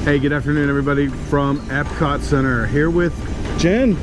Hey, good afternoon everybody from EPCOT Center here with Jen.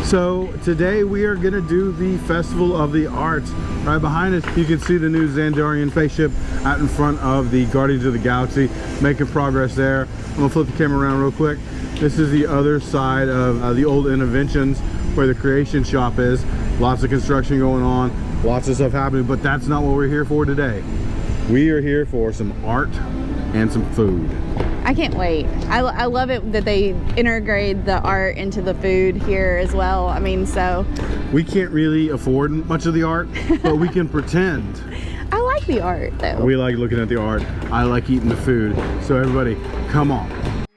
So today we are gonna do the Festival of the Arts. Right behind us you can see the new Xandarian spaceship out in front of the Guardians of the Galaxy, making progress there. I'm gonna flip the camera around real quick. This is the other side of the old Innovations where the creation shop is. Lots of construction going on, lots of stuff happening, but that's not what we're here for today. We are here for some art and some food. I can't wait. I love it that they integrate the art into the food here as well. I mean, so we can't really afford much of the art, but we can pretend. I like the art though. We like looking at the art. I like eating the food. So everybody, come on. Ladies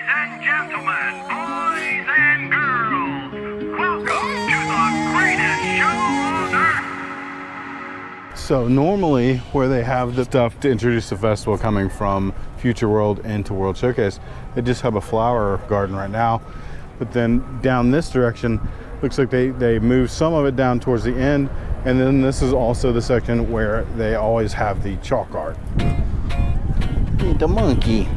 and gentlemen, boys and girls, welcome to the greatest show on earth. So normally where they have the stuff to introduce the festival coming from Future World into World Showcase, they just have a flower garden right now. But then down this direction, looks like they move some of it down towards the end. And then this is also the section where they always have the chalk art. Eat the monkey.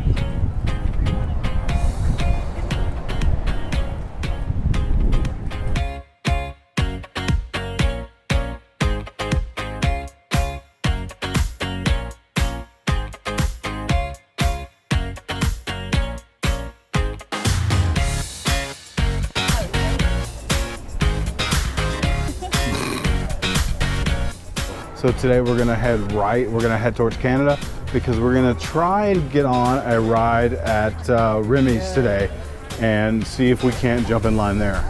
So today we're gonna head right, we're gonna head towards Canada because we're gonna try and get on a ride at Remy's today and see if we can't jump in line there.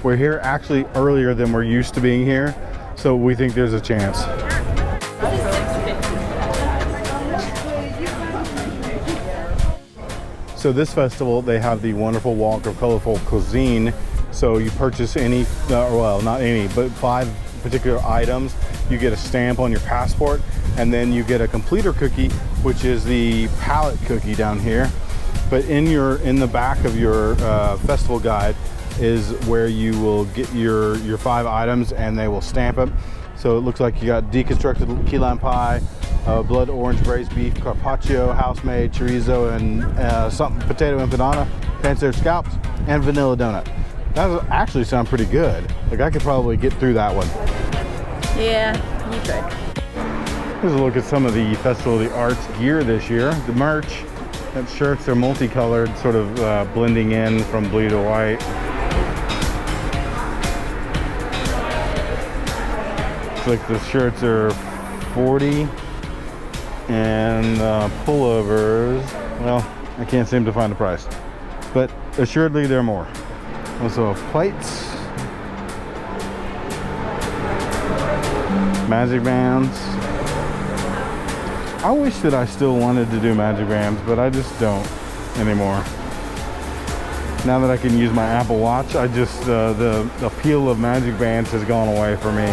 We're here actually earlier than we're used to being here, so we think there's a chance. So this festival, they have the wonderful walk of colorful cuisine. So you purchase any, well, not any, but 5 particular items. You get a stamp on your passport, and then you get a completer cookie, which is the palette cookie down here. But in the back of your festival guide is where you will get your 5 items, and they will stamp it. So it looks like you got deconstructed key lime pie, blood orange braised beef carpaccio, house-made chorizo, and something potato empanada, pan-seared scallops, and vanilla donut. That does actually sound pretty good. Like I could probably get through that one. Yeah, you could. Here's a look at some of the Festival of the Arts gear this year. The merch, that shirts are multicolored, sort of blending in from blue to white. Looks like the shirts are 40 and pullovers, well, I can't seem to find the price, but assuredly there are more. Also plates, magic bands. I wish that I still wanted to do magic bands, but I just don't anymore. Now that I can use my Apple Watch, I just the appeal of magic bands has gone away for me.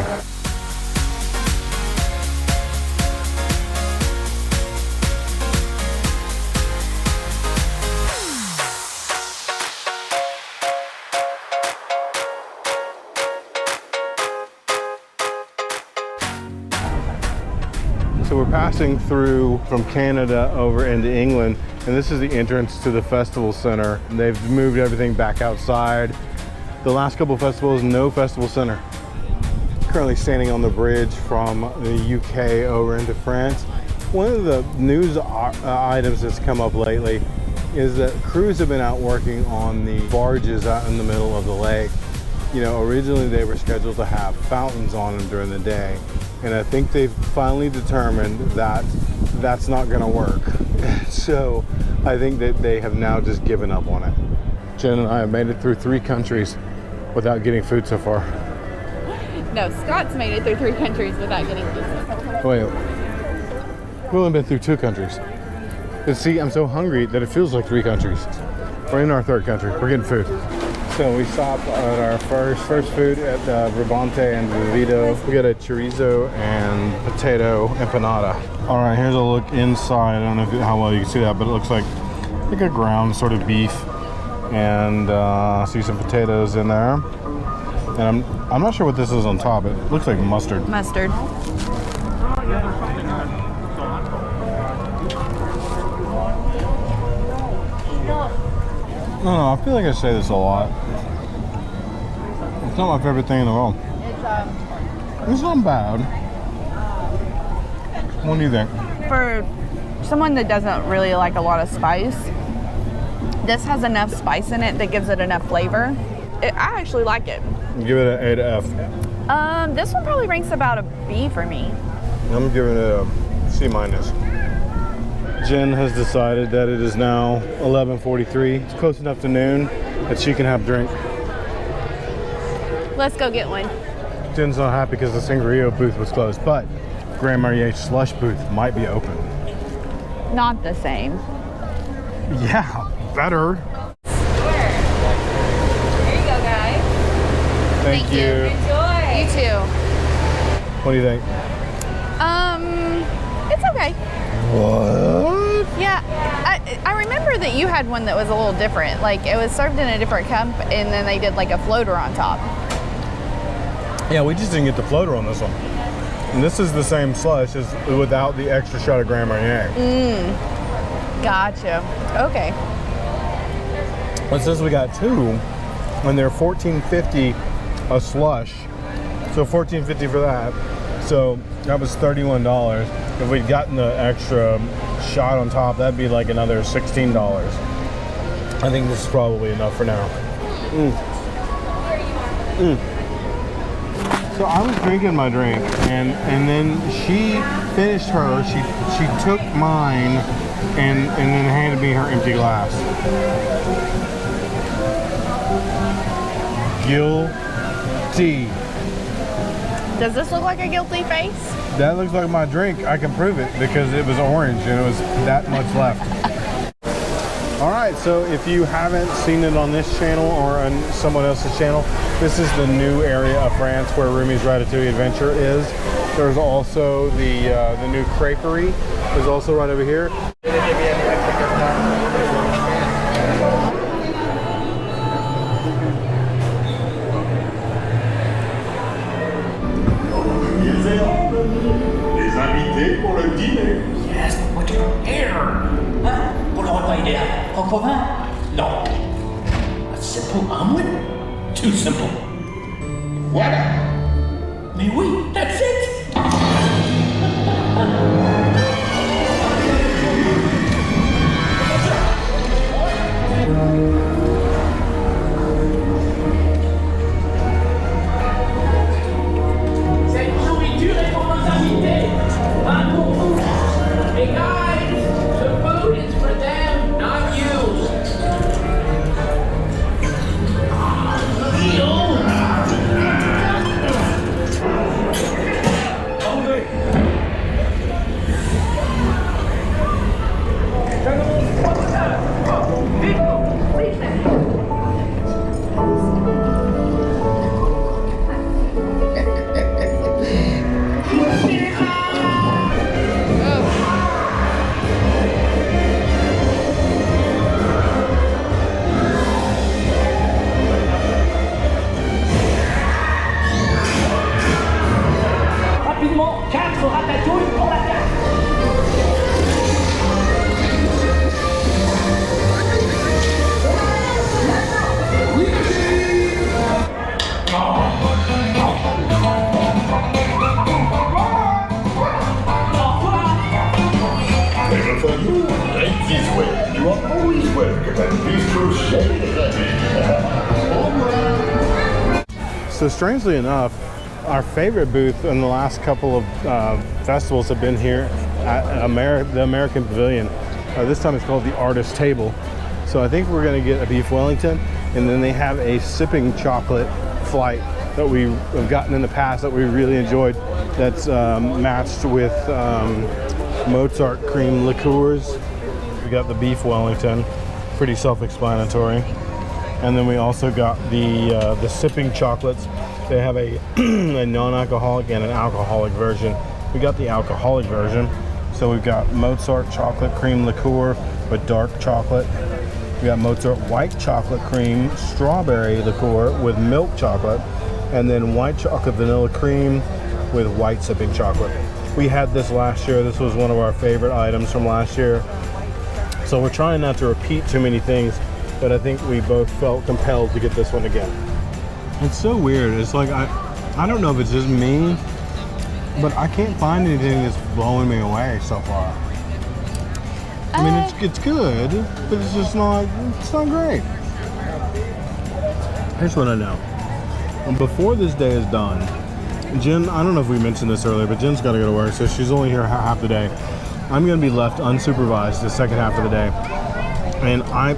So we're passing through from Canada over into England, and this is the entrance to the festival center. They've moved everything back outside. The last couple of festivals, no festival center. Currently standing on the bridge from the UK over into France. One of the news items that's come up lately is that crews have been out working on the barges out in the middle of the lake. You know, originally they were scheduled to have fountains on them during the day. And I think they've finally determined that that's not gonna work. So I think that they have now just given up on it. Jen and I have made it through 3 countries without getting food so far. No, Scott's made it through 3 countries without getting pizza. Wait, we've only been through 2 countries. And see, I'm so hungry that it feels like 3 countries. We're in our 3rd country, we're getting food. So we stopped at our first food at Brabante and Vivito. We got a chorizo and potato empanada. All right, here's a look inside. I don't know how well you can see that, but it looks like a ground sort of beef, and see some potatoes in there. And I'm not sure what this is on top. It looks like mustard. Mustard. don't know, I feel like I say this a lot. It's not my favorite thing in the world. It's not bad. What do you think? For someone that doesn't really like a lot of spice, this has enough spice in it that gives it enough flavor. I actually like it. Give it an A to F. This one probably ranks about a B for me. I'm giving it a C minus. Jen has decided that it is now 11:43. It's close enough to noon that she can have a drink. Let's go get one. Jen's not happy because the Sangria booth was closed, but Grand Marnier Slush booth might be open. Not the same. Yeah, better. Here you go, guys. Thank you. Enjoy. You too. What do you think? It's okay. What? Yeah, I remember that you had one that was a little different. Like it was served in a different cup, and then they did like a floater on top. Yeah, we just didn't get the floater on this one. And this is the same slush as without the extra shot of Grand Marnier. Gotcha. Okay. It says we got two, and they're $14.50 a slush. So $14.50 for that. So that was $31. If we'd gotten the extra shot on top, that'd be like another $16. I think this is probably enough for now. So I was drinking my drink, and then she finished hers. She took mine, and then handed me her empty glass. Guilty. Does this look like a guilty face? That looks like my drink. I can prove it because it was orange and it was that much left. All right, so if you haven't seen it on this channel or on someone else's channel, this is the new area of France where Rumi's Ratatouille Adventure is. There's also the new creperie is also right over here. Les invités pour le dîner. Yes, what you here? Hein? Pour le repas idéal. Au vin? No. A simple omelet? Too simple. Voilà. Mais oui, that's it. Cette nourriture est pour nos invités, pas pour vous. Hey guys, the food is for them, not you. Rapidement, 4 ratatouilles pour la carte. Never for you, right this way. You are always welcome at Bistro Chez So strangely enough, our favorite booth in the last couple of festivals have been here at the American Pavilion. This time it's called the Artist Table. So I think we're going to get a beef Wellington, and then they have a sipping chocolate flight that we have gotten in the past that we really enjoyed. That's matched with Mozart cream liqueurs. We got the beef Wellington, pretty self-explanatory. And then we also got the sipping chocolates. They have a, a non-alcoholic and an alcoholic version. We got the alcoholic version. So we've got Mozart chocolate cream liqueur with dark chocolate. We got Mozart white chocolate cream strawberry liqueur with milk chocolate. And then white chocolate vanilla cream with white sipping chocolate. We had this last year. This was one of our favorite items from last year. So we're trying not to repeat too many things but I think we both felt compelled to get this one again. It's so weird. It's like I don't know if it's just me, but I can't find anything that's blowing me away so far. I mean, it's good, but it's just not great. Here's what I know. Before this day is done, Jen, I don't know if we mentioned this earlier, but Jen's got to go to work, so she's only here half the day. I'm going to be left unsupervised the second half of the day. And I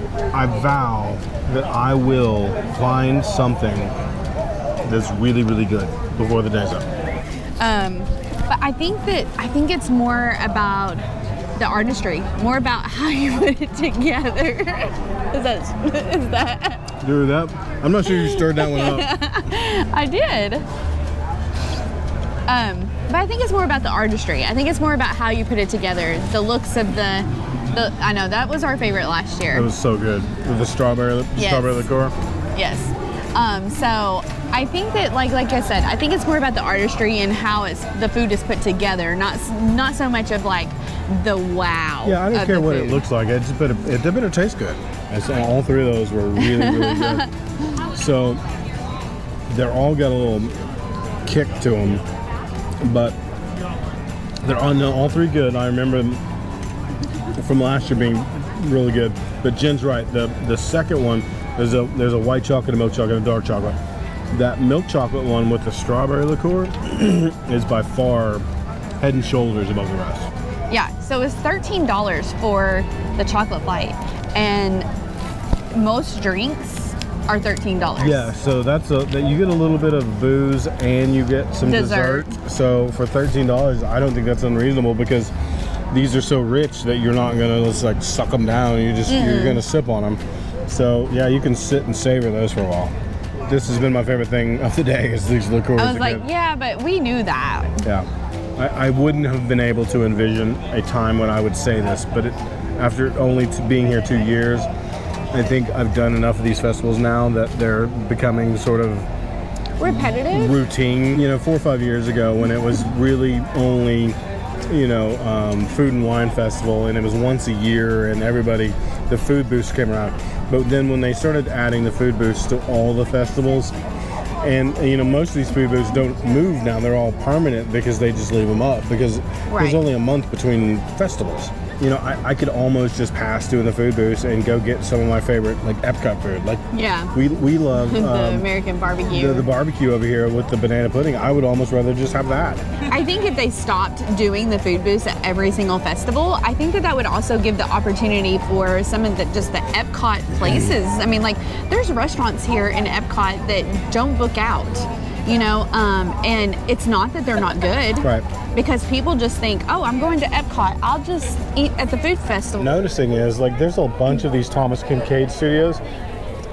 vow that I will find something that's really, really good before the day's up. But I think it's more about the artistry, more about how you put it together. Is that? Dude, I'm not sure you stirred that one up. I did. But I think it's more about the artistry. I think it's more about how you put it together. The looks of the I know that was our favorite last year. It was so good with the strawberry liqueur. Yes. So I think that like I said, I think it's more about the artistry and how the food is put together, not so much of like the wow. Yeah, I don't care what it looks like. It better taste good. And so all three of those were really, really good. So they're all got a little kick to them, but they're all three good. I remember from last year being really good. But Jen's right. The second one, there's a white chocolate, a milk chocolate, and a dark chocolate. That milk chocolate one with the strawberry liqueur is by far head and shoulders above the rest. Yeah, so it's $13 for the chocolate flight, and most drinks are $13. Yeah, so you get a little bit of booze and you get some dessert. So for $13, I don't think that's unreasonable because these are so rich that you're not gonna just like suck them down. You're gonna sip on them. So yeah, you can sit and savor those for a while. This has been my favorite thing of the day is these liqueurs. I was like, yeah, but we knew that. Yeah. I wouldn't have been able to envision a time when I would say this, but after only being here 2 years, I think I've done enough of these festivals now that they're becoming sort of repetitive, routine. 4 or 5 years ago when it was really only, food and wine festival, and it was once a year, and the food booths came around. But then when they started adding the food booths to all the festivals, and most of these food booths don't move now, they're all permanent because they just leave them up because there's only a month between festivals. I could almost just pass doing the food booths and go get some of my favorite like EPCOT food. Like we love the American barbecue. The barbecue over here with the banana pudding. I would almost rather just have that. I think if they stopped doing the food booths at every single festival, I think that would also give the opportunity for some of the EPCOT places. I mean, like there's restaurants here in EPCOT that don't book out. And it's not that they're not good. Right. Because people just think, oh, I'm going to EPCOT, I'll just eat at the food festival. Noticing is like there's a bunch of these Thomas Kinkade studios,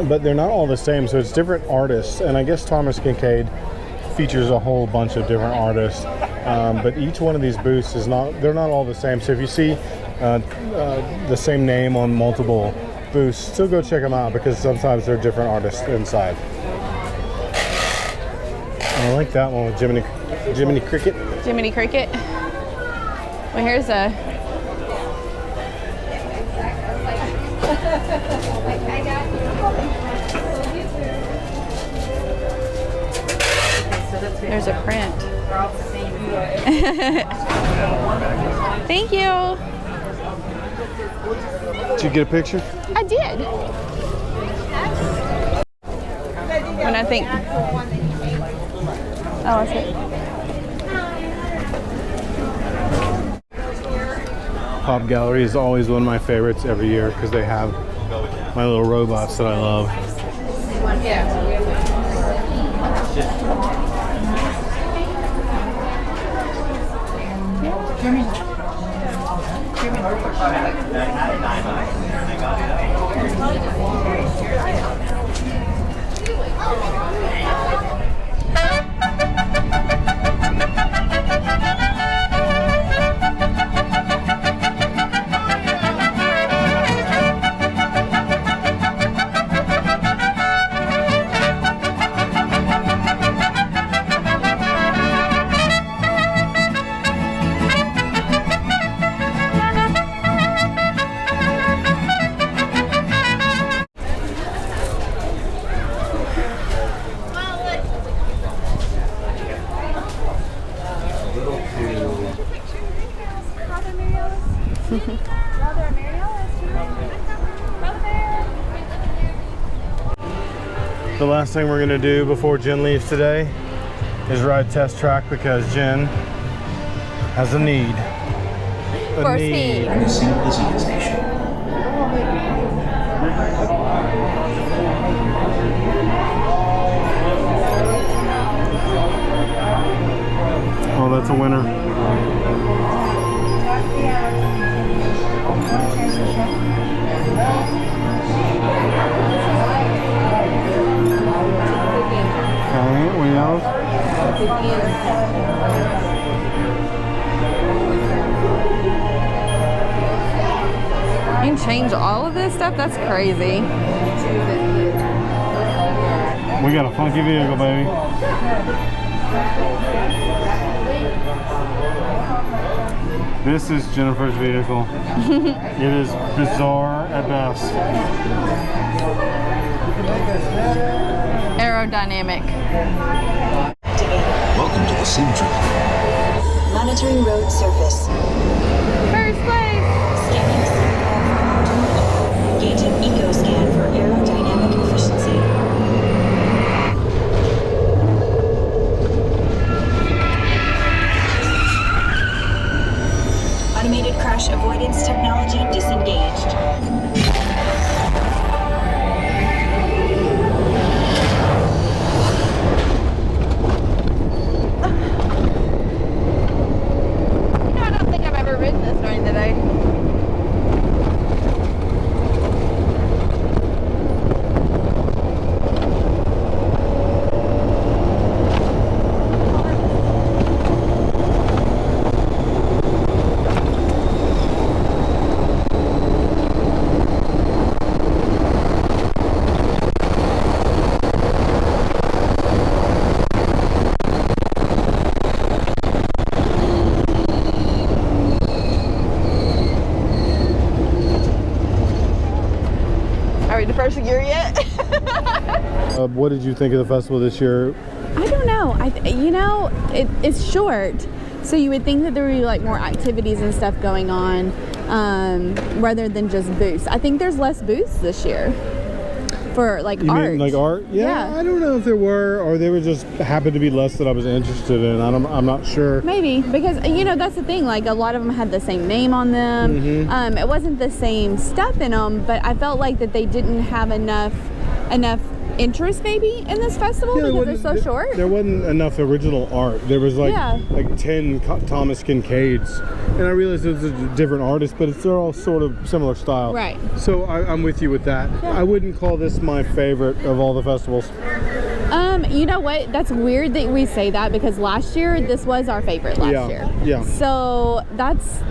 but they're not all the same, so it's different artists. And I guess Thomas Kinkade features a whole bunch of different artists, but each one of these booths they're not all the same. So if you see the same name on multiple booths, still go check them out because sometimes they're different artists inside. I like that one with Jiminy Cricket. Jiminy Cricket. Well, here's a... There's a print. Thank you. Did you get a picture? I did. When I think... Oh, I see. Pop Gallery is always one of my favorites every year because they have my little robots that I love. The last thing we're gonna do before Jen leaves today is ride test track because Jen has a need. For speed. And as simple as it is, Nation. Oh, that's a winner. Okay, what else? You can change all of this stuff? That's crazy. We got a funky vehicle, baby. This is Jennifer's vehicle. It is bizarre at best. Aerodynamic. Welcome to the sim trip. Monitoring road surface. First place. Scanning SIM. Gauging eco scan for aerodynamic efficiency. Automated crash avoidance technology disengaged. I don't think I've ever ridden this during the day. Are we the first gear yet? What did you think of the festival this year? I don't know. It's short, so you would think that there would be like more activities and stuff going on, rather than just booths. I think there's less booths this year for like You art. mean like art? Yeah, I don't know if there were, or they were just happened to be less that I was interested in. I'm not sure. Maybe, because that's the thing, like a lot of them had the same name on them. Mm-hmm. It wasn't the same stuff in them, but I felt like that they didn't have enough interest maybe in this festival because they're so short. There wasn't enough original art. There was like Yeah. like 10 Thomas Kincaids, and I realized it was a different artist, but they're all sort of similar style. Right. So I'm with you with that. I wouldn't call this my favorite of all the festivals. You know what? That's weird that we say that because last year this was our favorite last year. Yeah. So that's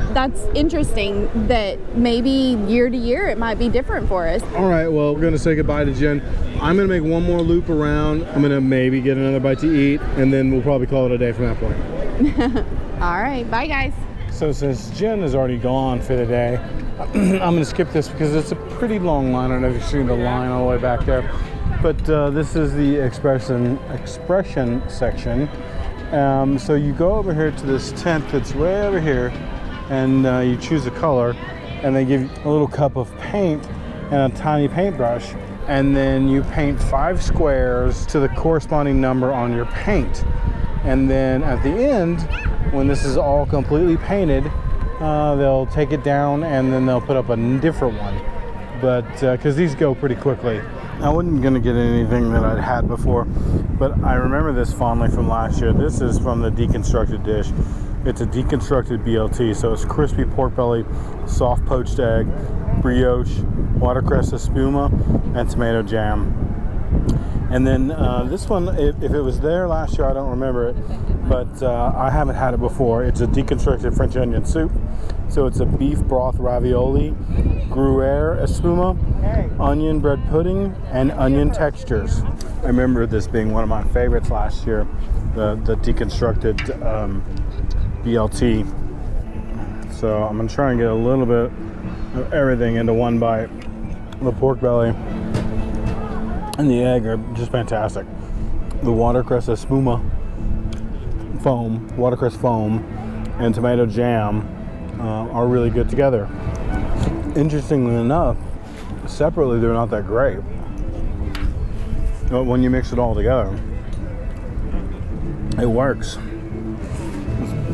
interesting that maybe year to year it might be different for us. All right, well, we're gonna say goodbye to Jen. I'm gonna make one more loop around. I'm gonna maybe get another bite to eat, and then we'll probably call it a day from that point. All right, bye guys. So since Jen is already gone for the day, I'm gonna skip this because it's a pretty long line. I don't know if you've seen the line all the way back there. But this is the expression section. So you go over here to this tent that's way over here, and you choose a color, and they give you a little cup of paint and a tiny paintbrush, and then you paint 5 squares to the corresponding number on your paint. And then at the end, when this is all completely painted, they'll take it down and then they'll put up a different one. But because these go pretty quickly. I wasn't gonna get anything that I'd had before, but I remember this fondly from last year. This is from the Deconstructed dish. It's a Deconstructed BLT, so it's crispy pork belly, soft poached egg, brioche, watercress espuma, and tomato jam. And then this one, if it was there last year, I don't remember it, but I haven't had it before. It's a Deconstructed French onion soup. So it's a beef broth ravioli, Gruyere espuma, onion bread pudding, and onion textures. I remember this being one of my favorites last year, the Deconstructed BLT. So I'm gonna try and get a little bit of everything into one bite. The pork belly and the egg are just fantastic. The watercress espuma watercress foam, and tomato jam are really good together. Interestingly enough, separately they're not that great. But when you mix it all together, it works.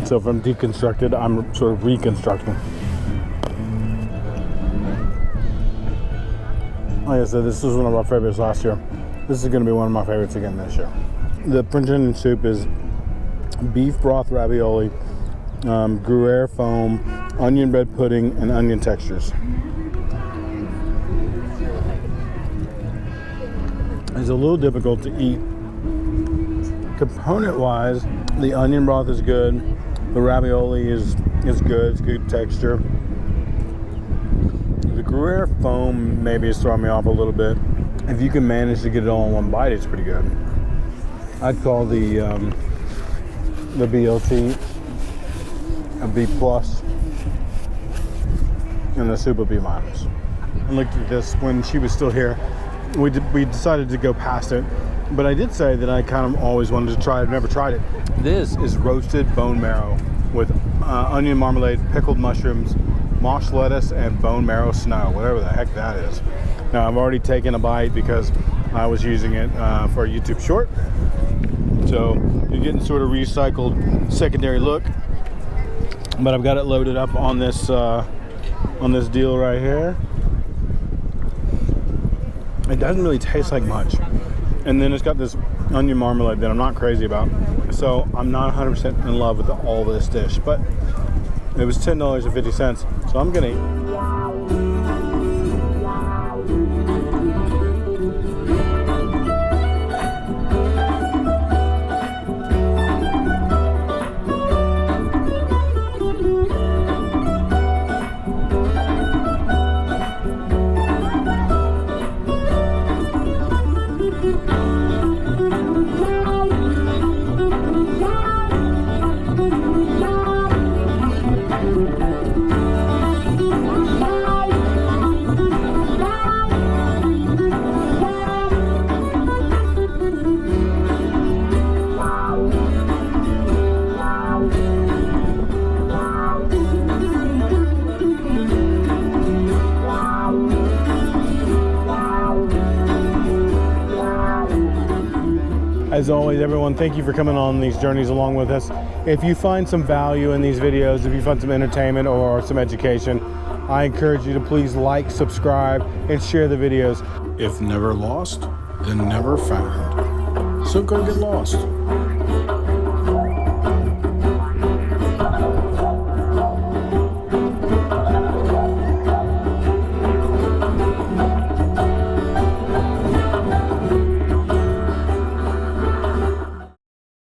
So from Deconstructed, I'm sort of reconstructing. Like I said, this was one of our favorites last year. This is going to be one of my favorites again this year. The French onion soup is beef broth ravioli, Gruyere foam, onion bread pudding, and onion textures. It's a little difficult to eat. Component-wise, the onion broth is good. The ravioli is good. It's good texture. The Gruyere foam maybe is throwing me off a little bit. If you can manage to get it all in one bite, it's pretty good. I'd call the BLT a B+, and the soup a B-. I looked at this when she was still here. We decided to go past it, but I did say that I kind of always wanted to try it. I've never tried it. This is roasted bone marrow with onion marmalade, pickled mushrooms, mosh lettuce, and bone marrow snow, whatever the heck that is. Now, I've already taken a bite because I was using it for a YouTube short. So you're getting sort of recycled secondary look. But I've got it loaded up on this deal right here. It doesn't really taste like much. And then it's got this onion marmalade that I'm not crazy about. So I'm not 100% in love with all this dish. But it was $10.50. So I'm gonna eat. As always, everyone, thank you for coming on these journeys along with us. If you find some value in these videos, if you find some entertainment or some education, I encourage you to please like, subscribe, and share the videos. If never lost, then never found. So go get lost.